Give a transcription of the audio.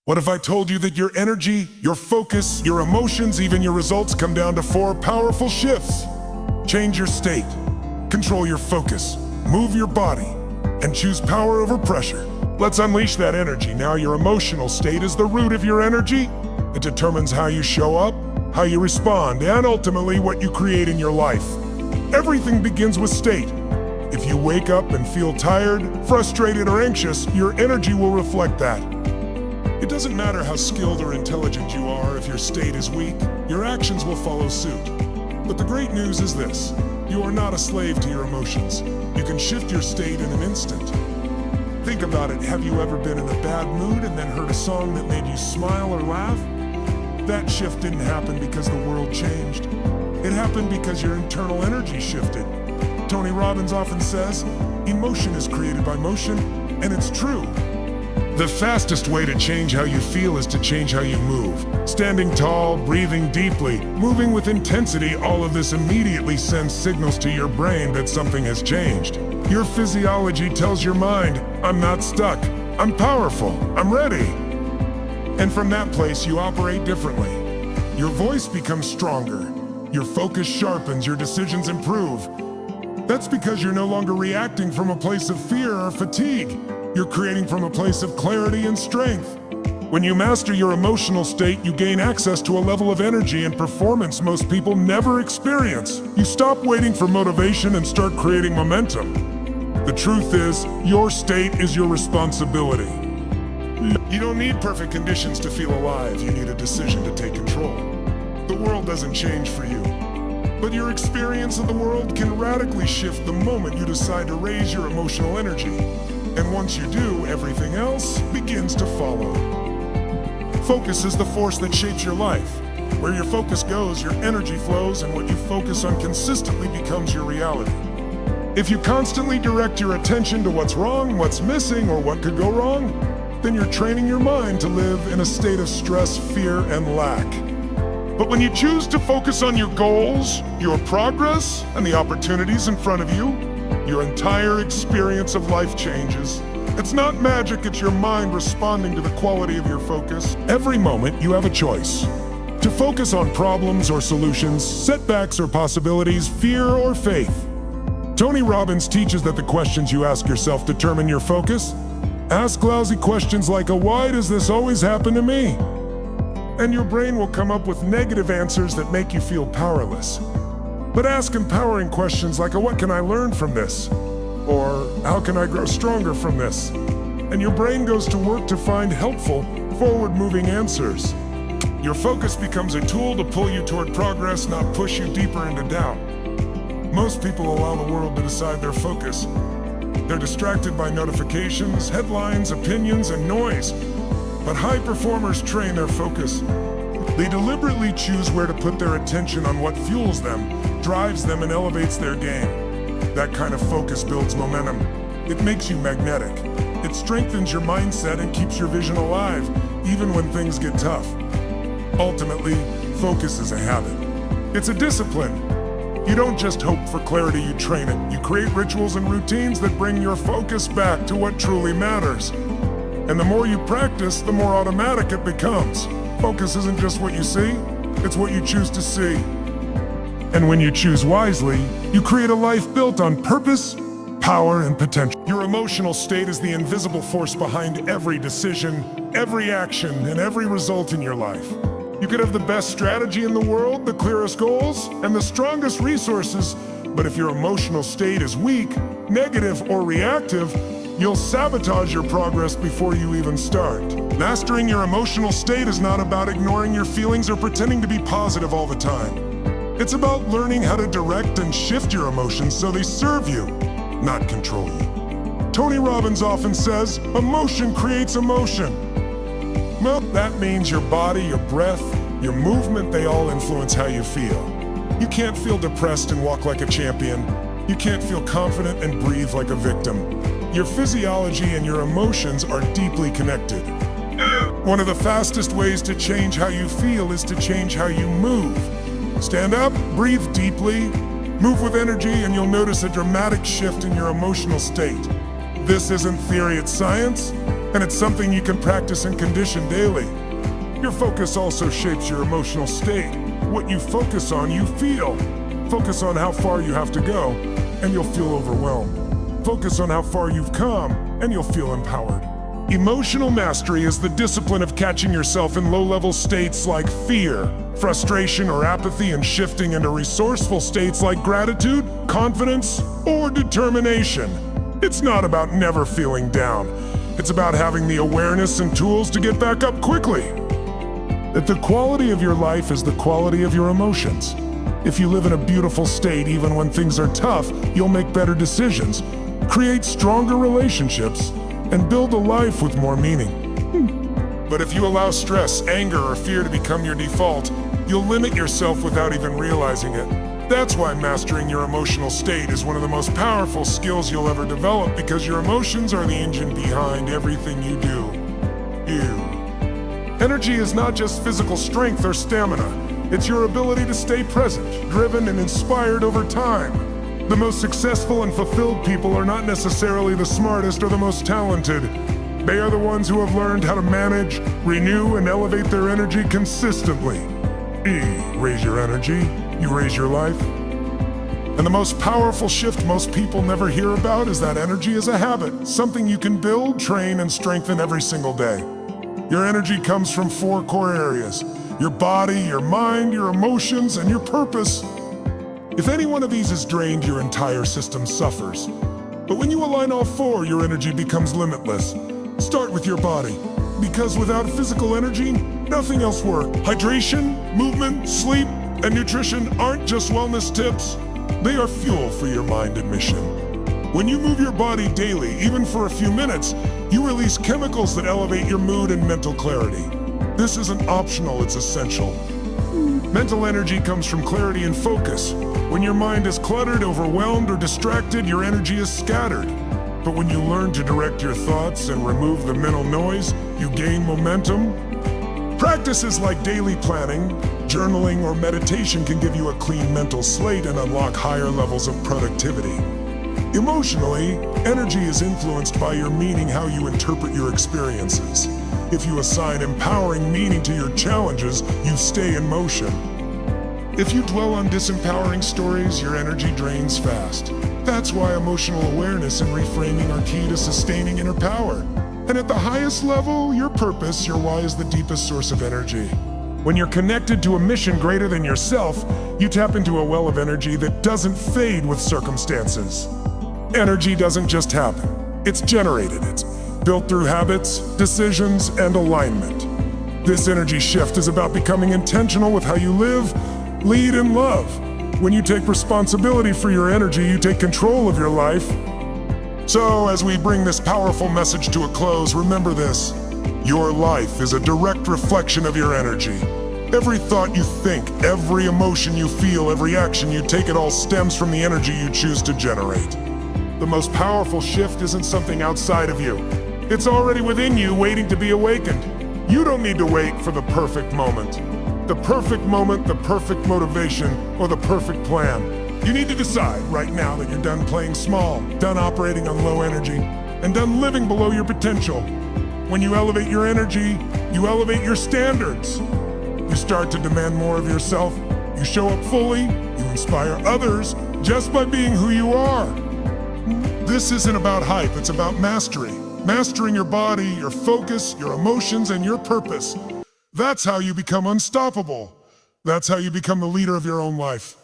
What if I told you that your energy, your focus, your emotions, even your results come down to 4 powerful shifts? Change your state, control your focus, move your body, and choose power over pressure. Let's unleash that energy. Now your emotional state is the root of your energy. It determines how you show up, how you respond, and ultimately what you create in your life. Everything begins with state. If you wake up and feel tired, frustrated, or anxious, your energy will reflect that. It doesn't matter how skilled or intelligent you are, if your state is weak, your actions will follow suit. But the great news is this: you are not a slave to your emotions. You can shift your state in an instant. Think about it. Have you ever been in a bad mood and then heard a song that made you smile or laugh? That shift didn't happen because the world changed. It happened because your internal energy shifted. Tony Robbins often says, emotion is created by motion, and it's true. The fastest way to change how you feel is to change how you move. Standing tall, breathing deeply, moving with intensity, all of this immediately sends signals to your brain that something has changed. Your physiology tells your mind, I'm not stuck, I'm powerful, I'm ready. And from that place, you operate differently. Your voice becomes stronger, your focus sharpens, your decisions improve. That's because you're no longer reacting from a place of fear or fatigue. You're creating from a place of clarity and strength. When you master your emotional state, you gain access to a level of energy and performance most people never experience. You stop waiting for motivation and start creating momentum. The truth is, your state is your responsibility. You don't need perfect conditions to feel alive. You need a decision to take control. The world doesn't change for you, but your experience of the world can radically shift the moment you decide to raise your emotional energy. And once you do, everything else begins to follow. Focus is the force that shapes your life. Where your focus goes, your energy flows, and what you focus on consistently becomes your reality. If you constantly direct your attention to what's wrong, what's missing, or what could go wrong, then you're training your mind to live in a state of stress, fear, and lack. But when you choose to focus on your goals, your progress, and the opportunities in front of you, your entire experience of life changes. It's not magic, it's your mind responding to the quality of your focus. Every moment you have a choice. To focus on problems or solutions, setbacks or possibilities, fear or faith. Tony Robbins teaches that the questions you ask yourself determine your focus. Ask lousy questions like why does this always happen to me? And your brain will come up with negative answers that make you feel powerless. But ask empowering questions like what can I learn from this? Or how can I grow stronger from this? And your brain goes to work to find helpful, forward-moving answers. Your focus becomes a tool to pull you toward progress, not push you deeper into doubt. Most people allow the world to decide their focus. They're distracted by notifications, headlines, opinions, and noise. But high performers train their focus. They deliberately choose where to put their attention on what fuels them, drives them, and elevates their game. That kind of focus builds momentum. It makes you magnetic. It strengthens your mindset and keeps your vision alive, even when things get tough. Ultimately, focus is a habit. It's a discipline. You don't just hope for clarity, you train it. You create rituals and routines that bring your focus back to what truly matters. And the more you practice, the more automatic it becomes. Focus isn't just what you see, it's what you choose to see. And when you choose wisely, you create a life built on purpose, power, and potential. Your emotional state is the invisible force behind every decision, every action, and every result in your life. You could have the best strategy in the world, the clearest goals, and the strongest resources, but if your emotional state is weak, negative, or reactive, you'll sabotage your progress before you even start. Mastering your emotional state is not about ignoring your feelings or pretending to be positive all the time. It's about learning how to direct and shift your emotions so they serve you, not control you. Tony Robbins often says, emotion creates emotion. Well, that means your body, your breath, your movement, they all influence how you feel. You can't feel depressed and walk like a champion. You can't feel confident and breathe like a victim. Your physiology and your emotions are deeply connected. One of the fastest ways to change how you feel is to change how you move. Stand up, breathe deeply, move with energy, and you'll notice a dramatic shift in your emotional state. This isn't theory, it's science. and it's something you can practice and condition daily. Your focus also shapes your emotional state. What you focus on, you feel. Focus on how far you have to go, and you'll feel overwhelmed. Focus on how far you've come, and you'll feel empowered. Emotional mastery is the discipline of catching yourself in low-level states like fear, frustration, or apathy, and shifting into resourceful states like gratitude, confidence, or determination. It's not about never feeling down. It's about having the awareness and tools to get back up quickly. That the quality of your life is the quality of your emotions. If you live in a beautiful state even when things are tough, you'll make better decisions, create stronger relationships, and build a life with more meaning. But if you allow stress, anger, or fear to become your default, you'll limit yourself without even realizing it. That's why mastering your emotional state is one of the most powerful skills you'll ever develop, because your emotions are the engine behind everything you do. Energy is not just physical strength or stamina. It's your ability to stay present, driven, and inspired over time. The most successful and fulfilled people are not necessarily the smartest or the most talented. They are the ones who have learned how to manage, renew, and elevate their energy consistently. Raise your energy, you raise your life. And the most powerful shift most people never hear about is that energy is a habit, something you can build, train, and strengthen every single day. Your energy comes from 4 core areas: your body, your mind, your emotions, and your purpose. If any one of these is drained, your entire system suffers. But when you align all 4, your energy becomes limitless. Start with your body, because without physical energy, nothing else works. Hydration, movement, sleep, and nutrition aren't just wellness tips. They are fuel for your mind and mission. When you move your body daily, even for a few minutes, you release chemicals that elevate your mood and mental clarity. This isn't optional, it's essential. Mental energy comes from clarity and focus. When your mind is cluttered, overwhelmed, or distracted, your energy is scattered. But when you learn to direct your thoughts and remove the mental noise, you gain momentum. Practices like daily planning, journaling, or meditation can give you a clean mental slate and unlock higher levels of productivity. Emotionally, energy is influenced by your meaning, how you interpret your experiences. If you assign empowering meaning to your challenges, you stay in motion. If you dwell on disempowering stories, your energy drains fast. That's why emotional awareness and reframing are key to sustaining inner power. And at the highest level, your purpose, your why, is the deepest source of energy. When you're connected to a mission greater than yourself, you tap into a well of energy that doesn't fade with circumstances. Energy doesn't just happen. It's generated. It's built through habits, decisions, and alignment. This energy shift is about becoming intentional with how you live, lead, and love. When you take responsibility for your energy, you take control of your life. So, as we bring this powerful message to a close, remember this: your life is a direct reflection of your energy. Every thought you think, every emotion you feel, every action you take, it all stems from the energy you choose to generate. The most powerful shift isn't something outside of you. It's already within you, waiting to be awakened. You don't need to wait for the perfect moment. The perfect moment, the perfect motivation, or the perfect plan. You need to decide right now that you're done playing small, done operating on low energy, and done living below your potential. When you elevate your energy, you elevate your standards. You start to demand more of yourself. You show up fully. You inspire others just by being who you are. This isn't about hype, it's about mastery. Mastering your body, your focus, your emotions, and your purpose. That's how you become unstoppable. That's how you become the leader of your own life.